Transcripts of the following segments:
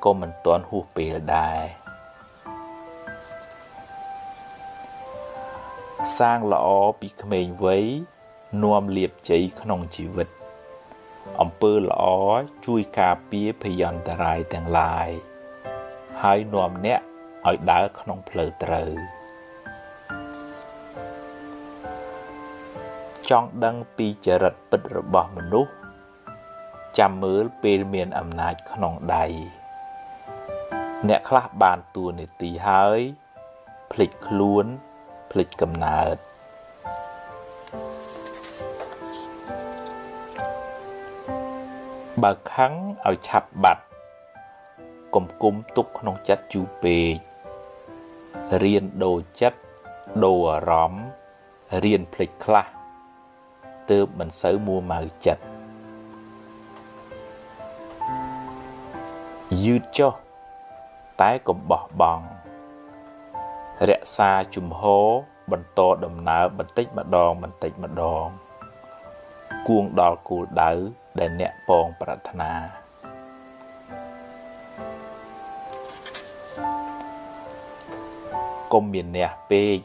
ก็มันตอนหูเปลได้สร้างละอปีเขมรไว้นวมเลียบใจขนมชีวิตอำเภอละอช่วยกาเปียพยันตรายแต่งลายให้นวมเนี้ยเอาดาขนมเพลเตอจ้องดังปีจรัดปิดระบอบมนุษย์จำมือเปรเมียนอำนาจขนมใดเนี้ยคลาบบานตัวในตีหายผลิตคล้วนผลิตกำเนิดบางครั้งเอาฉับบัดกลมกุมตุกขนมจัดจูเปเรียนโดจัดโดร้อมเรียนผลิตคลาเติมมันเสือมัวมาจัดยืดจ่อใต้กบบอบองเระซาจุ่มโฮบรรโตดำน้ำบันติมาดองบันติมาดองกวงดอลกูดาวแดนเนะปองปรารถนากรมเมียนเนะเปก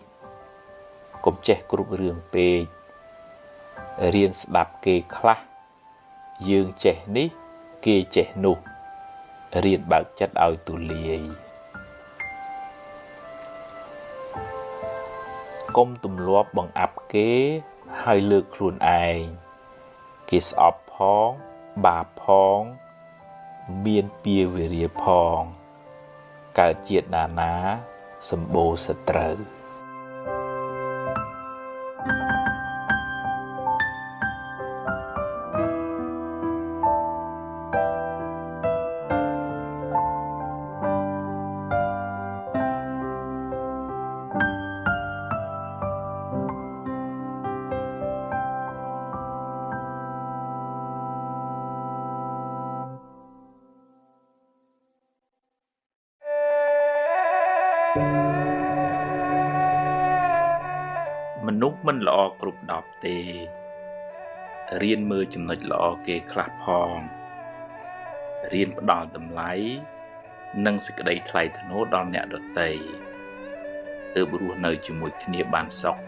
กรมเจกรุบเรืองเปกเรียนสดับเกคลายืงเจนี้เกเจนุเรียนบักจัดเอาตุเลียกรมตุ่มลวบบังอับเกให้เลือกครูนไอกิสอบพองบาพองเบียนเปียเวรีพองกาเจียดนานาสมโบสตรมนุษย์มันหลอกกรุบดอบเตเรียนมือจำนวนหลอกเกคลาพองเรียนประดอนตำไลนั่งสกได้ไทยธโนดอนเนะดอเตเติบรู้เนยจมูกขณีบานซอก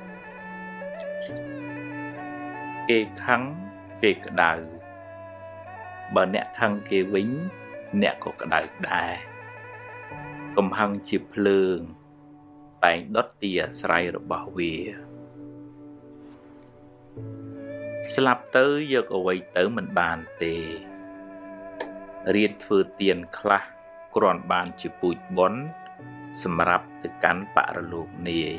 เกขังเกกระดาบะเนะขังเกวิ้งเนะก็กระดาได้กำหังจีบเพลิงแต่งดอตเตียสไลระบาเวียสลับเตยยกเอาไว้เตยมันบานเตเรียนเฟือเตียนคลา กรอนบานจิปุยบอนสำหรับตึกกันปะระลูกเนย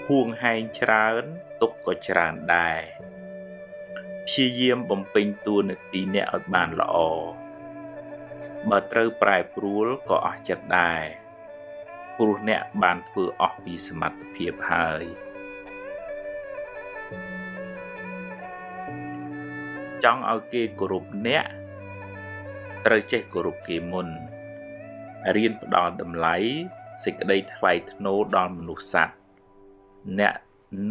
ห่วงให้ชราญตกก็ชราญได้พี่เยี่ยมบ่มเป็นตัวในตีเนอดบานละอบัดเตอร์ปลายปรูลก็ออกจัดได้ปรูเนบานเพื่อออกปีสมัติเพียบหายจ้องเอาเกกรุบเนะเตอร์เจกรุบเกมุนเรียนดอนดำไหลสิกได้ไฟทโนดอนมนุษย์สัตว์เนะ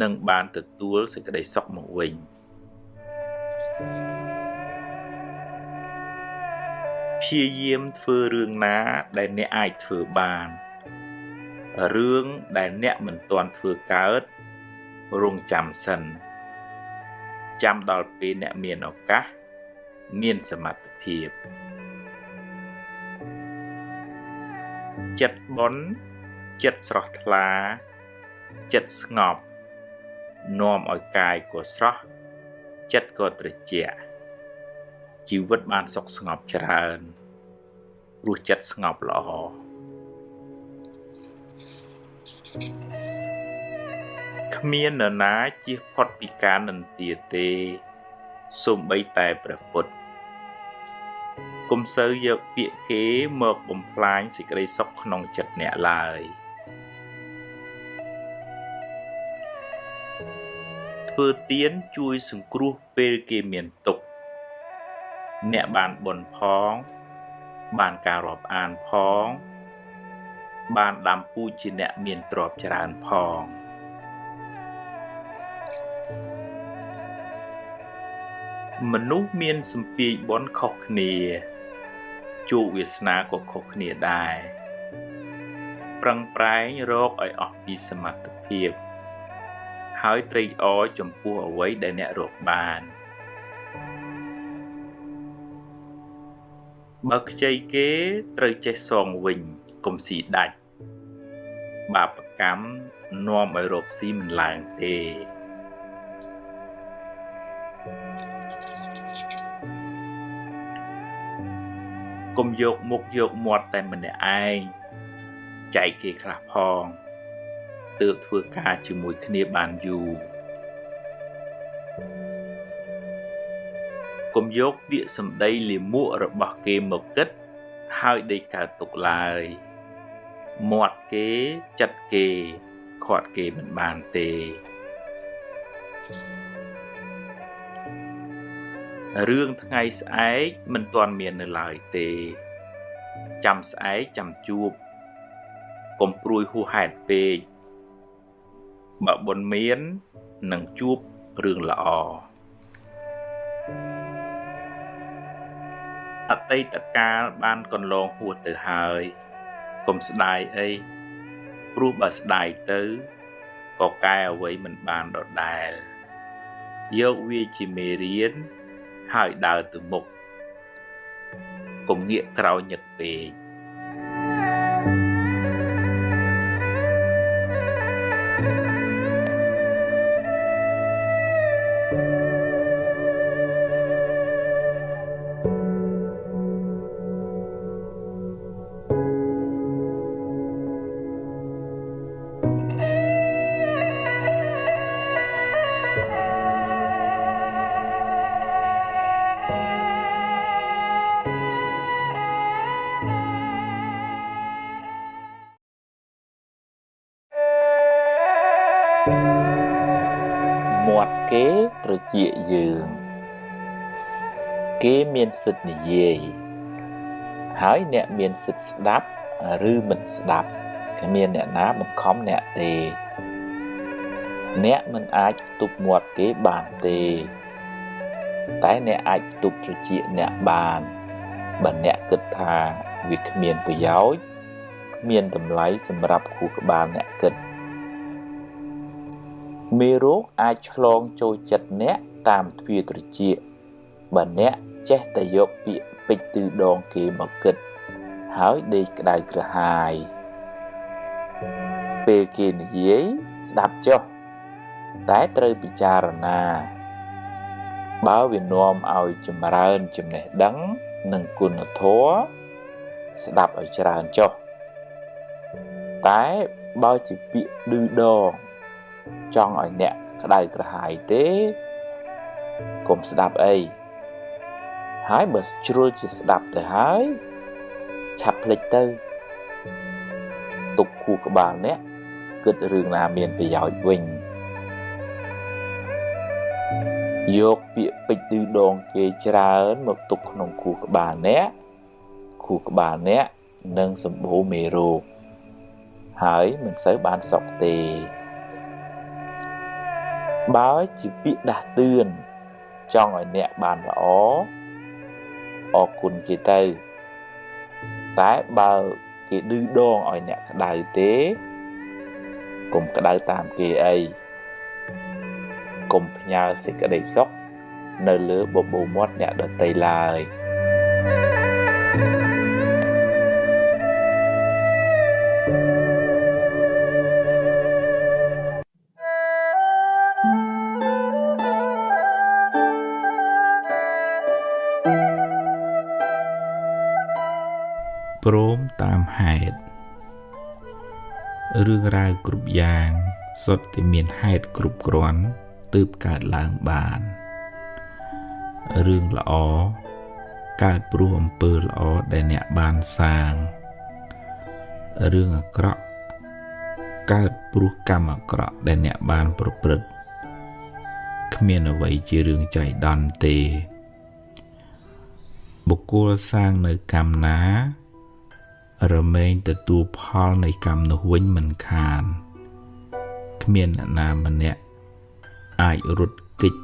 นึ่งบานตึกตัวสิกได้ซอกมงวิงพี่เยี่ยมเฟื่อเรื่องน้าได้เนะไอเฟื่อบานเรื่องได้เนะเหมือนตอนเฟื่อเกิดรงจำสันจำดอลปีเนะเมียนออกกะเมียนสมัติเพียบจัดบอนจัดสระทลาจัดสงบนอมอ่อยกายก็สระจัดก็ตรเจียชีวิตบ้านสกสงบเจริญรู้จัดสงบหล่อขมีนนาจีพอดปีการนันเตียเตสมใบแต่ประปุดกุมเซอร์ยกเปียเก๋เมือกบ่มพลายสิกระไรซอกขนองจัดเนะลายเพื่อเตียนจุยสังครูเปรเกเมียนตกเนะบานบนพ้องบานการอบอ่านพ้องบานดำปูจิเนะเมียนตรอบจรานพ้อง មនុស្សមានសម្ពាយបន់ខុសគ្នាជោគវាសនាក៏ខុសគ្នាដែរប្រឹងប្រែងរកឲ្យអស់ពីសមត្ថភាពហើយត្រេកអរចំពោះអ្វីដែលអ្នករកបានបើខ្ចីគេត្រូវចេះសងវិញកុំស៊ីដាច់បាបកម្មនាំឲ្យរកស៊ីមិនឡើងទេកុំយកមុខយកមាត់តែម្នាក់ឯងចែកគេខ្លះផងទើបធ្វើការជាមួយគ្នាបានយូរកុំយកពាក្យសម្ដីលាមករបស់គេមកគិតហើយដេកកើតទុកឡើយមាត់គេចិត្តគេខាត់គេមិនបានទេរឿងថ្ងៃស្អែកមិនទាន់មាននៅឡើយទេចាំស្អែកចាំជួបកុំព្រួយហួសហេតុពេកបើបុណ្យមាននឹងជួបរឿងល្អអតីតកាលបានកន្លងហួសទៅហើយកុំស្ដាយអីព្រោះបើស្ដាយទៅក៏កែអ្វីមិនបានដដែលយកវាជាមេរៀនហើយដើរទៅមុខកុំងាកក្រោយញឹកពេកមាត់គេត្រចៀកយើងគេមានសិទ្ធិនិយាយហើយអ្នកមានសិទ្ធិស្ដាប់ឬមិនស្ដាប់គ្មានអ្នកណាបង្ខំអ្នកទេអ្នកមិនអាចទប់មាត់គេបានទេតែអ្នកអាចទប់ត្រចៀកអ្នកបានបើអ្នកគិតថាវាគ្មានប្រយោជន៍គ្មានតម្លៃសម្រាប់ខួរក្បាលអ្នកគិតមេរោគអាចឆ្លងចូលចិត្តអ្នកតាមទ្វារត្រចៀកបើអ្នកចេះតែយកពាក្យពេចន៍ទឺដងគេមកគិតហើយដេកក្តៅក្រហាយពេលគេនិយាយស្ដាប់ចុះតែត្រូវពិចារណាបើវានាំឲ្យចម្រើនចំណេះដឹងនិងគុណធម៌ស្ដាប់ឲ្យច្រើនចុះតែបើជាពាក្យឌឺដងចង់ឲ្យអ្នកក្តៅក្រហាយទេកុំស្ដាប់អីហើយបើជ្រុលជាស្ដាប់ទៅហើយឆាប់ភ្លេចទៅទុកខួរក្បាលអ្នកគិតរឿងណាមានប្រយោជន៍វិញយកពាក្យពេចន៍ឌឺដងគេច្រើនមកទុកក្នុងខួរក្បាលអ្នកនឹងសម្បូរមេរោគហើយមិនសូវបានសុខទេបើជាពាក្យដាស់តឿនចង់ឲ្យអ្នកបានល្អអរគុណគេទៅតែបើគេឌឺដងឲ្យអ្នកក្តៅទេកុំក្តៅតាមគេអីកុំផ្ញើសេចក្តីសុខនៅលើបបូរមាត់អ្នកដទៃឡើយព្រមតាមហេតុរឿងរ៉ាវគ្រប់យ៉ាងសុទ្ធតែមានហេតុគ្រប់គ្រាន់ទើបកើតឡើងបានរឿងល្អកើតព្រោះអំពើល្អដែលអ្នកបានសាងរឿងអាក្រក់កើតព្រោះកម្មអាក្រក់ដែលអ្នកបានប្រព្រឹត្តគ្មានអ្វីជារឿងចៃដន្យទេបុគ្គលសាងនៅកម្មណារមែងទទួលផលនៃកម្មនោះវិញមិនខានគ្មានអ្នកណាម្នាក់អាចរត់គេច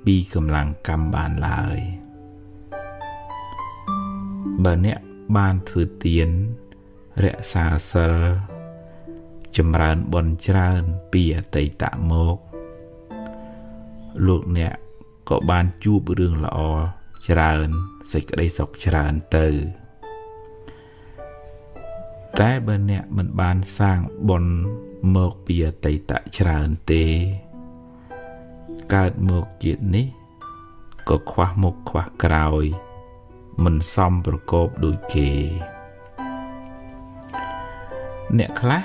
ពីកម្លាំងកម្មបានឡើយបើអ្នកបានធ្វើទានរក្សាសិលចម្រើនបុណ្យច្រើនពីអតីតមកលោកអ្នកក៏បានជួបរឿងល្អច្រើនសេចក្តីសុខច្រើនទៅតែបើអ្នកមិនបានសាងបុណ្យមកពីអតីតច្រើនទេកើតមកជាតិនេះក៏ខ្វះមុខខ្វះក្រោយមិនសមប្រកបដូចគេអ្នកខ្លះ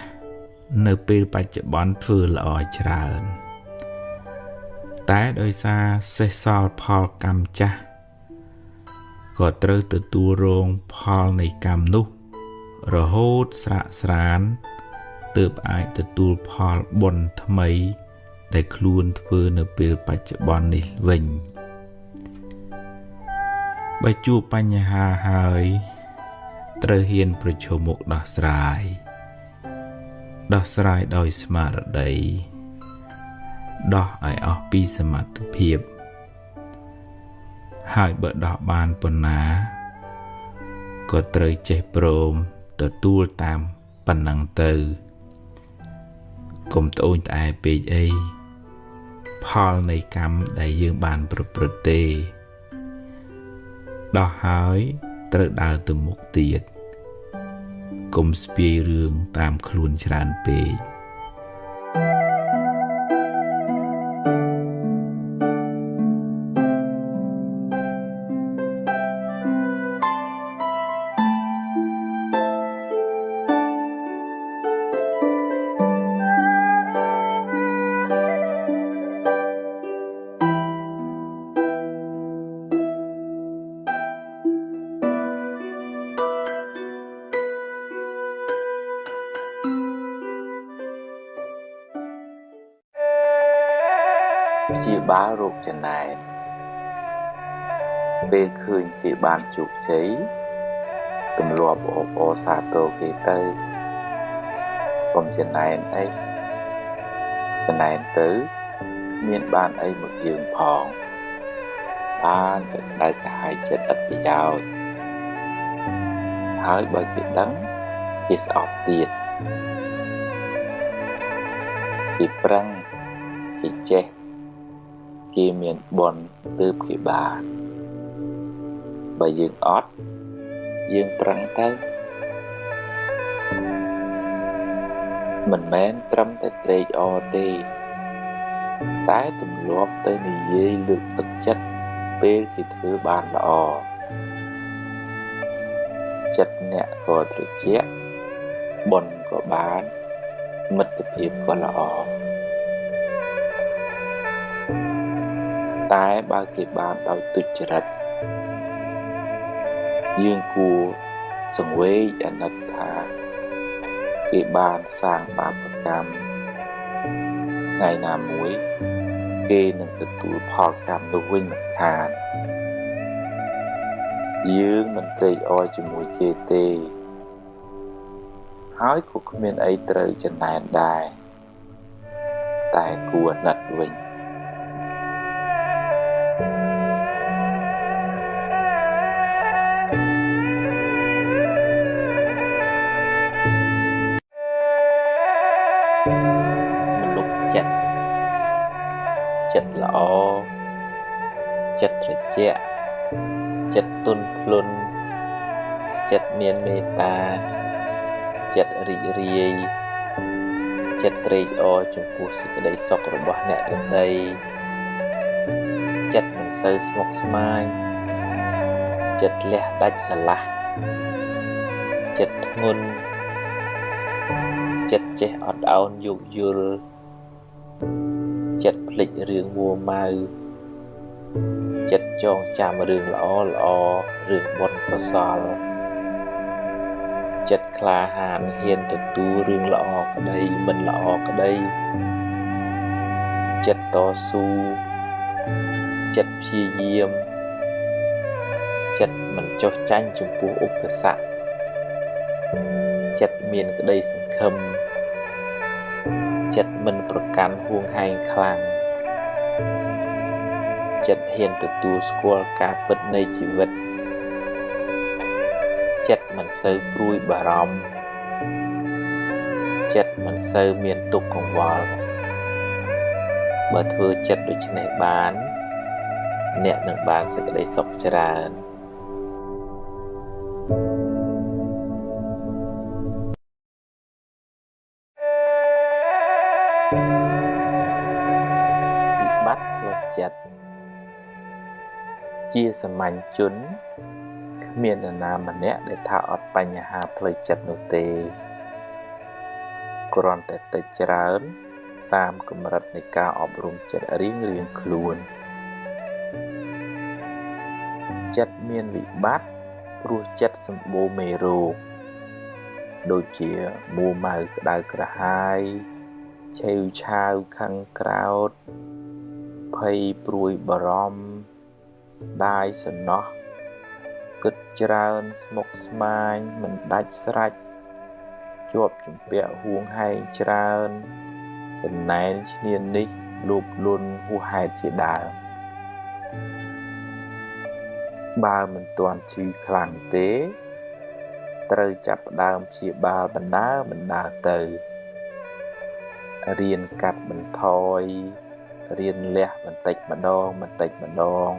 នៅពេលបច្ចុប្បន្នធ្វើល្អច្រើនតែដោយសារសេសសល់ផលកម្មចាស់ក៏ត្រូវទទួលរងផលនៃកម្មនោះរហូតស្រាកស្រានទើបអាចទទួលផលបុណ្យថ្មីដែលខ្លួនធ្វើនៅពេលបច្ចុប្បន្ននេះវិញបើជួបបញ្ហាហើយត្រូវហ៊ានប្រឈមមុខដោះស្រាយដោយស្មារតីដោះឲ្យអស់ពីសមត្ថភាពហើយបើដោះបានប៉ុណ្ណាក៏ត្រូវចេះព្រមទទួលតាមប៉ុណ្ណឹងទៅកុំត្អូញត្អែពេកអីផលនៃកម្មដែលយើងបានប្រព្រឹត្តទេដោះហើយត្រូវដើរទៅមុខទៀតកុំស្ពាយរឿងតាមខ្លួនច្រើនពេកព្យាបាលរោគចំណែនពេលឃើញគេបានជោគជ័យទម្លាប់អបអរសាទរគេទៅកុំចំណែនអីចំណែនទៅគ្មានបានអីមកយើងផងបានតែក្តៅក្រហាយចិត្តឥតប្រយោជន៍ហើយបើគេដឹងគេស្អប់ទៀតគេប្រឹងគេចេះគេមានបុណ្យទើបគេបានបើយើងអត់យើងប្រឹងទៅមិនមែនត្រឹមតែត្រេកអរទេតែទម្លាប់ទៅនិយាយលើកទឹកចិត្តពេលគេធ្វើបានល្អចិត្តអ្នកក៏ត្រជាក់បុណ្យក៏បានមិត្តភាពក៏ល្អតែបើគេបានដោយទុច្ចរិតយើងគួរសង្វេគអាណិតថាគេបានសាងបាបកម្មថ្ងៃណាមួយគេនឹងទទួលផលកម្មនោះវិញមិនខានយើងមិនត្រេកអរជាមួយគេទេហើយក៏គ្មានអីត្រូវចំណែនដែរតែគួរអាណិតវិញមនុស្សចិត្តល្អចិត្តត្រជាក់ចិត្តទន់ភ្លន់ចិត្តមានមេត្តាចិត្តរីករាយចិត្តត្រេកអរចំពោះសេចក្តីសុខរបស់អ្នកដទៃចិត្តមិនសូវស្មុគស្មាញចិត្តលះដាច់ស្រឡះចិត្តធ្ងន់ចិត្តចេះអត់ឱនយោគយល់ចិត្តភ្លេចរឿងមួម៉ៅចិត្តចងចាំរឿងល្អរឿងបុណ្យកុសលចិត្តក្លាហានហ៊ានទទួលរឿងល្អក្តីមិនល្អក្តីចិត្តតស៊ូចិត្តព្យាយាមចិត្តមិនចុះចាញ់ចំពោះឧបសគ្គចិត្តមានក្តីសង្ឃឹមចិត្តមិនប្រកាន់ហួងហែងខ្លាំង ចិត្តហ៊ានទទួលស្គាល់ការពិតនៃជីវិតចិត្តមិនសូវព្រួយបារម្ភចិត្តមិនសូវមានទុក្ខកង្វល់បើធ្វើចិត្តដូច្នេះបានអ្នកនឹងបានសេចក្តីសុខច្រើនវិបត្តិផ្លូវចិត្តជាសាមញ្ញជនគ្មាននរណាម្នាក់ដែលថាអត់បញ្ហាផ្លូវចិត្តនោះទេគ្រាន់តែតិចច្រើនតាមកម្រិតនៃការអប់រំចិត្តរៀងខ្លួនចិត្តមានវិបត្តិព្រោះចិត្តសម្បូរមេរោគដូចជាមួម៉ៅក្តៅក្រហាយឆេវឆាវខឹងក្រោធភ័យព្រួយបារម្ភស្ដាយសំណោះគិតច្រើនស្មុគស្មាញមិនដាច់ស្រេចជាប់ជំពាក់ហួងហែងច្រើនចំណែនឈ្នាននេះលោភលន់ហួសហេតុជាដើមបើមិនទាន់ឈឺខ្លាំងទេត្រូវចាប់ផ្ដើមព្យាបាលបណ្ដើរទៅរៀនកាត់បន្ថយរៀនលះបន្តិចម្ដង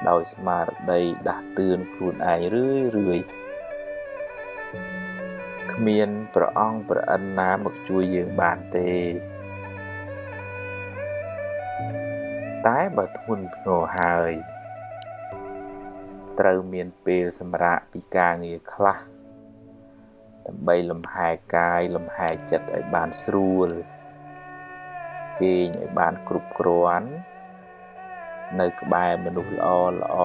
ដោយស្មារតីដាស់តឿនខ្លួនឯងរឿយគ្មានព្រះអង្គព្រះអិនណាមកជួយយើងបានទេតែបើធ្ងន់ធ្ងរហើយត្រូវមានពេលសម្រាកពីការងារខ្លះដើម្បីលំហែកាយលំហែចិត្តឲ្យបានស្រួលគេងឲ្យបានគ្រប់គ្រាន់នៅក្បែរមនុស្សល្អ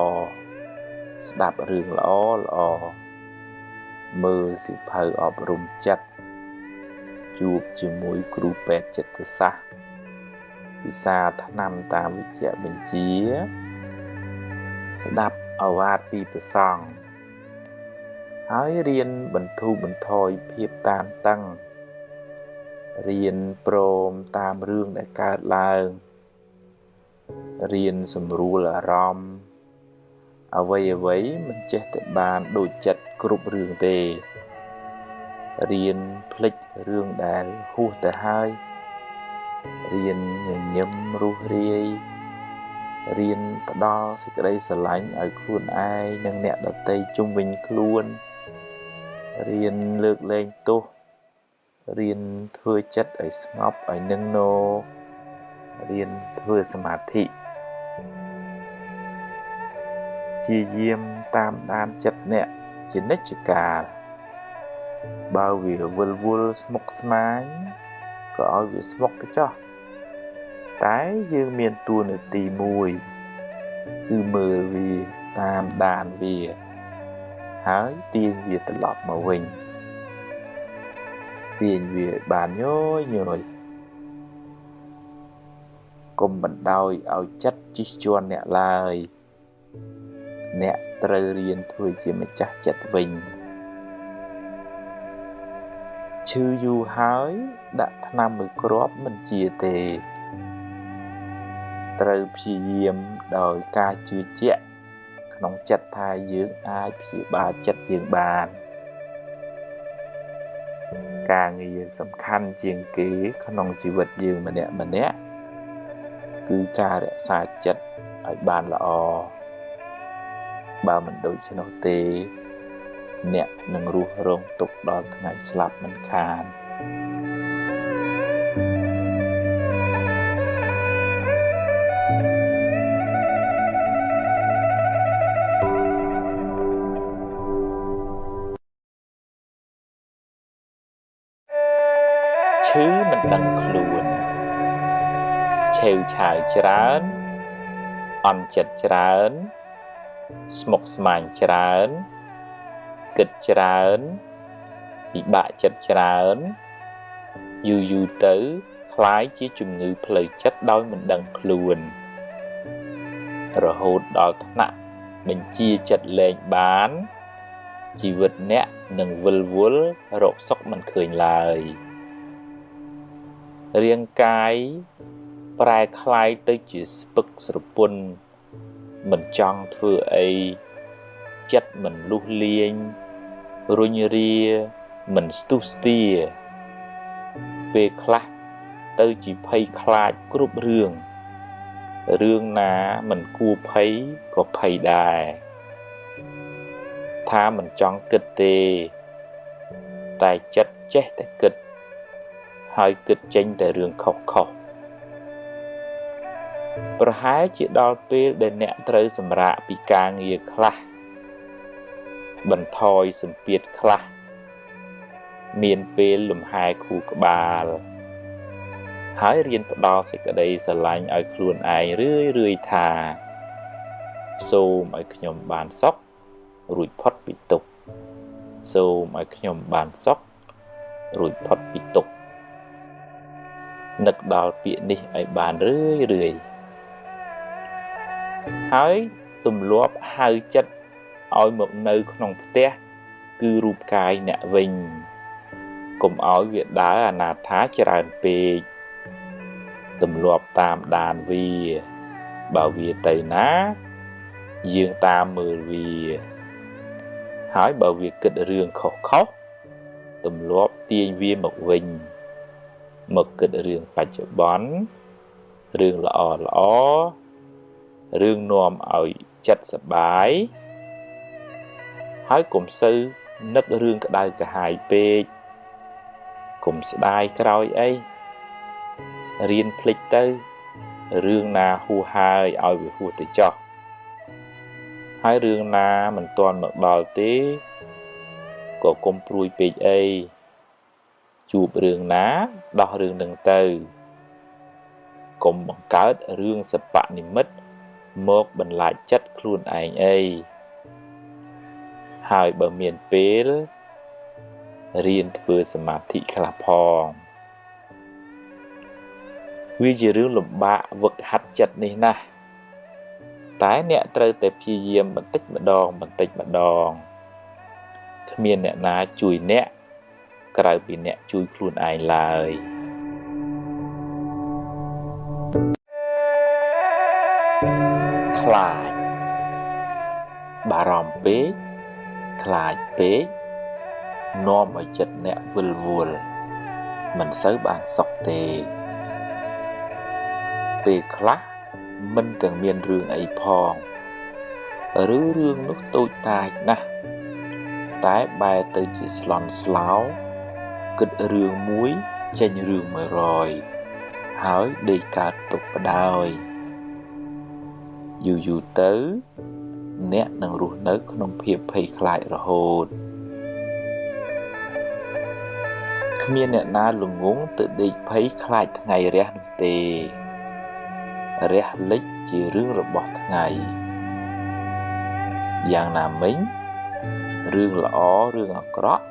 ស្ដាប់រឿងល្អមើលសៀវភៅអប់រំចិត្តជួបជាមួយគ្រូពេទ្យចិត្តសាស្ត្រពិសាថ្នាំតាមវិជ្ជបញ្ជាស្ដាប់ឱវាទពីព្រះសង្ឃហើយរៀនបន្ធូរបន្ថយភាពតានតឹងរៀនព្រមតាមរឿងដែលកើតឡើងរៀនសម្រួលអារម្មណ៍អ្វីមិនចេះតែបានដូចចិត្តគ្រប់រឿងទេរៀនភ្លេចរឿងដែលហួសទៅហើយរៀនញញឹមរុះរាយរៀនផ្ដល់សេចក្តីស្រឡាញ់ឲ្យខ្លួនឯងនិងអ្នកដទៃជុំវិញខ្លួនរៀនលើកលែងទោសរៀនធ្វើចិត្តឲ្យស្ងប់ឲ្យនឹងនររៀនធ្វើសមាធិជាយាមតាមដានចិត្តអ្នកជានិច្ចកាលបើវាវិលវល់ស្មុគស្មាញក៏ឲ្យវាស្មុគទៅចុះតែយើងមានតួនាទីមួយគឺមើលវាតាមដានវាហើយទាញវាត្រឡប់មកវិញទាញវាបានញយកុំបណ្ដោយឲ្យចិត្តជិះជាន់អ្នកឡើយអ្នកត្រូវរៀនធ្វើជាម្ចាស់ចិត្តវិញឈឺយូរហើយដាក់ថ្នាំមួយគ្រាប់មិនជាទេត្រូវព្យាយាមដោយការជឿជាក់ក្នុងចិត្តថាយើងអាចព្យាបាលចិត្តយើងបានការងារសំខាន់ជាងគេក្នុងជីវិតយើងម្នាក់គឺការរក្សាចិត្តឲ្យបានល្អបើមិនដូច្នោះទេអ្នកនឹងរស់រងទុក្ខដល់ថ្ងៃស្លាប់មិនខានឈឺមិនដឹងខ្លួនឆេវឆាវច្រើនអន់ចិត្តច្រើនស្មុគស្មាញច្រើនគិតច្រើនពិបាកចិត្តច្រើនយូរទៅคล้ายជាជំងឺផ្លូវចិត្តដោយមិនដឹងខ្លួនរហូតដល់ថ្នាក់បញ្ជាចិត្តលែងបានជីវិតអ្នកនឹងវិលវល់រកសុខមិនឃើញឡើយរាងកាយ ប្រែคล้ายទៅជាស្ពឹកស្រពន់មិនចង់ធ្វើអីចិត្តមិនលុះលាញរុញរាមិនស្ទុះស្ទាពេលខ្លះទៅជាភ័យខ្លាចគ្រប់រឿងណាមិនគួរភ័យក៏ភ័យដែរថាមិនចង់គិតទេតែចិត្តចេះតែគិតហើយគិតចេញតែរឿងខុសប្រហែលជាដល់ពេលដែលអ្នកត្រូវសម្រាកពីការងារខ្លះបន្ថយសម្ពាធខ្លះមានពេលលំហែខួរក្បាលហើយរៀនផ្ដល់សេចក្តីស្រឡាញ់ឲ្យខ្លួនឯងរឿយថាសូមឲ្យខ្ញុំបានសុខរួចផុតពីទុក្ខសូមឲ្យខ្ញុំបានសុខរួចផុតពីទុក្ខនឹកដល់ពាក្យនេះឲ្យបានរឿយហើយទម្លាប់ហៅចិត្តឲ្យមកនៅក្នុងផ្ទះគឺរូបកាយអ្នកវិញកុំឲ្យវាដើរអនាថាច្រើនពេកទម្លាប់តាមដានវាបើវាទៅណាយើងតាមមើលវាហើយបើវាគិតរឿងខុសទម្លាប់ទាញវាមកវិញមកគិតរឿងបច្ចុប្បន្នរឿងល្អរឿងនាំឲ្យចិត្តសប្បាយហើយកុំសូវនឹករឿងក្តៅក្រហាយពេកកុំស្ដាយក្រោយអីរៀនភ្លេចទៅរឿងណាហួសហើយឲ្យវាហួសទៅចោះហើយរឿងណាមិនទាន់មកដល់ទេក៏កុំព្រួយពេកអីជួបរឿងណាដោះរឿងនឹងទៅកុំបង្កើតរឿងសបនិមិត្តមកបន្លាចចិត្តខ្លួនឯងអីហើយបើមានពេលរៀនធ្វើសមាធិខ្លះផងវាជារឿងលំបាកវឹកហាត់ចិត្តនេះណាស់តែអ្នកត្រូវតែព្យាយាមបន្តិចម្ដងគ្មានអ្នកណាជួយអ្នកក្រៅពីអ្នកជួយខ្លួនឯងឡើយខ្លាចបារម្ភពេកខ្លាចពេកនាំឲ្យចិត្តអ្នកវិលវល់មិនសូវបានសុខទេពេលខ្លះមិនទាំងមានរឿងអីផងឬរឿងនោះតូចតាចណាស់តែបែរទៅជាស្លន់ស្លោគិតរឿងមួយចេញរឿង100ហើយដេកកើតទុកបដោយយូរទៅអ្នកនឹងរស់នៅក្នុងភាពភ័យខ្លាចរហូតគ្មានអ្នកណាល្ងងទៅដេកភ័យខ្លាចថ្ងៃរះនោះទេរះលិចជារឿងរបស់ថ្ងៃយ៉ាងណាមិញរឿងល្អរឿងអាក្រក់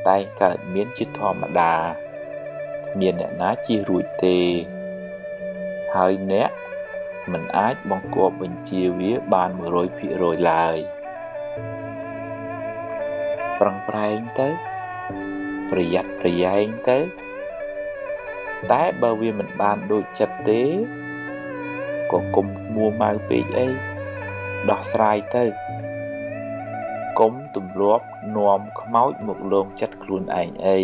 តែងកើតមានជាធម្មតាគ្មានអ្នកណាជៀសរួចទេហើយអ្នកមិនអាចបង្គាប់បញ្ជាវាបាន 100% ឡើយប្រឹងប្រែងទៅប្រយ័ត្នប្រយែងទៅតែបើវាមិនបានដូចចិត្តទេក៏កុំមួម៉ៅពេកអីដោះស្រាយទៅកុំទម្លាប់នាំខ្មោចមកលងចិត្តខ្លួនឯងអី